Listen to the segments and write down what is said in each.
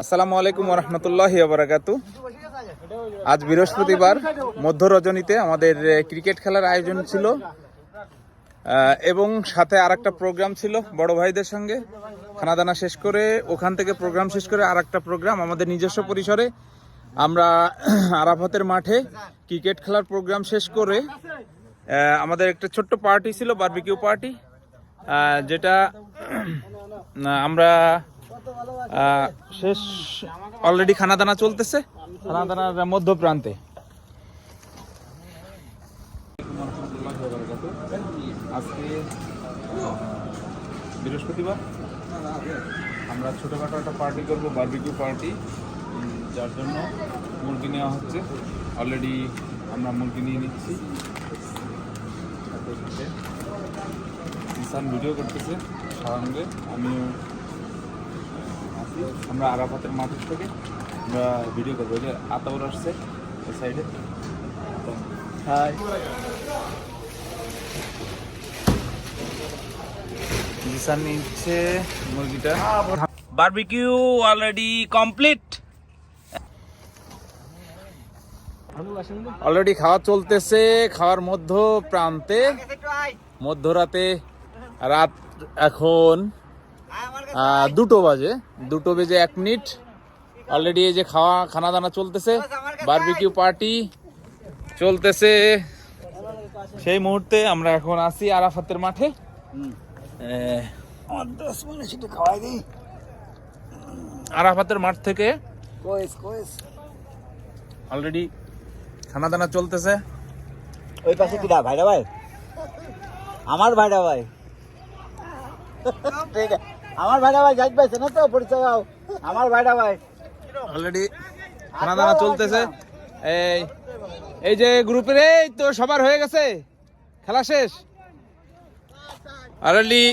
আসসালামু আলাইকুম ওয়া রাহমাতুল্লাহি ওয়া বারাকাতুহু। আজ বৃহস্পতিবার মধ্য রজনীতে আমাদের ক্রিকেট খেলার আয়োজন ছিল এবং সাথে আরেকটা প্রোগ্রাম ছিল বড় ভাইদের সঙ্গে। খানাদানা শেষ করে ওখান থেকে প্রোগ্রাম শেষ করে আরেকটা প্রোগ্রাম আমাদের নিজস্ব পরিসরে আমরা আরাফাতের মাঠে ক্রিকেট খেলার প্রোগ্রাম শেষ করে আমাদের একটা ছোট্ট পার্টি ছিল, বারবিকিউ পার্টি, যেটা আমরা শেষ অলরেডি খানাদানা চলতেছে খানাদানার মধ্য প্রান্তে। আজকে বৃহস্পতিবার আমরা ছোটোখাটো একটা পার্টি করবো, বারবিকিউ পার্টি, যার জন্য মুরগি নেওয়া হচ্ছে। অলরেডি আমরা মুরগি নিয়ে নিচ্ছি, কিষান ভিডিও করতেছে সঙ্গে, আমিও আমরা আরাফাতের মাঠের থেকে আমরা ভিডিও করবো। যে আতাউর আসছে ওই সাইডে। হাই, কিষান নিচ্ছে মুরগিটা। বারবিকিউ অলরেডি কমপ্লিট, অলরেডি খাওয়া চলতেছে। খাওয়ার মধ্য প্রান্তে মধ্যরাতে, রাত এখন 2টো বাজে, 2টো বেজে 1 মিনিট। অলরেডি এই যে খানাদানা চলতেছে, বারবিকিউ পার্টি চলতেছে। সেই মুহূর্তে আমরা এখন আছি আরাফাতের মাঠে। আরাফাতের মাঠ থেকে অলরেডি খানাদানা চলতেছে। ওই পাশে কিরা ভাইরা ভাই, আমার ভাইরা ভাই, ঠিক আছে আমার ভাইরা ভাই, যাই পাইছে না তো পরিচয় দাও, আমার ভাইরা ভাই। অলরেডি খানাদানা চলতেছে। এই যে গ্রুপের এই তো সবার হয়ে গেছে, খেলা শেষ। অলরেডি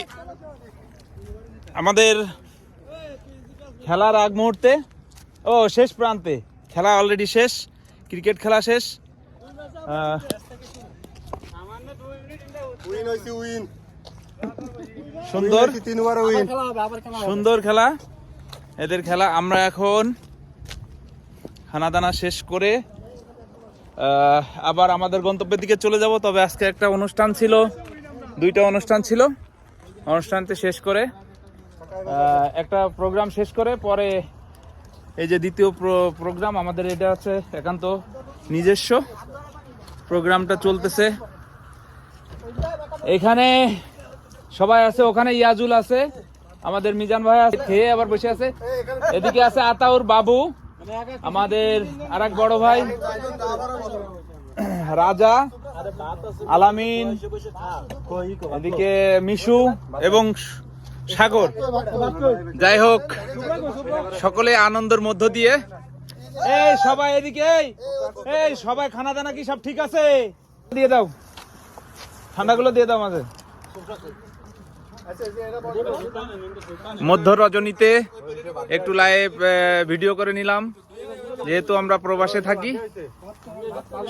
আমাদের খেলার আগ মুহূর্তে, শেষ প্রান্তে খেলা অলরেডি শেষ, ক্রিকেট খেলা শেষ। সুন্দর সুন্দর খেলা, এদের খেলা। আমরা এখন খানাদানা শেষ করে আবার আমাদের গন্তব্যের দিকে চলে যাব। তবে আজকে একটা অনুষ্ঠান ছিল, 2টা অনুষ্ঠান ছিল। অনুষ্ঠানটি শেষ করে একটা প্রোগ্রাম শেষ করে পরে এই যে দ্বিতীয় প্রোগ্রাম আমাদের, এটা হচ্ছে একান্ত নিজস্ব প্রোগ্রামটা চলতেছে। এখানে সবাই আছে, ওখানে ইয়াজুল আছে, আমাদের মিজান ভাই আছে, খেয়ে আবার বসে আছে। এদিকে আছে আতাউর বাবু, আমাদের আরেক বড় ভাই রাজা, আলামিন, এদিকে মিশু এবং সাগর। যাই হোক, সকলে আনন্দের মধ্য দিয়ে এই সবাই এদিকে, এই সবাই খানাদানা কি সব ঠিক আছে? দিয়ে দাও, ঠান্ডাগুলো দিয়ে দাও মাঝে। মধ্য রজনীতে একটু লাইভ ভিডিও করে নিলাম, যেহেতু আমরা প্রবাসে থাকি।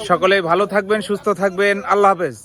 সকলে ভালো থাকবেন, সুস্থ থাকবেন। আল্লাহ হাফেজ।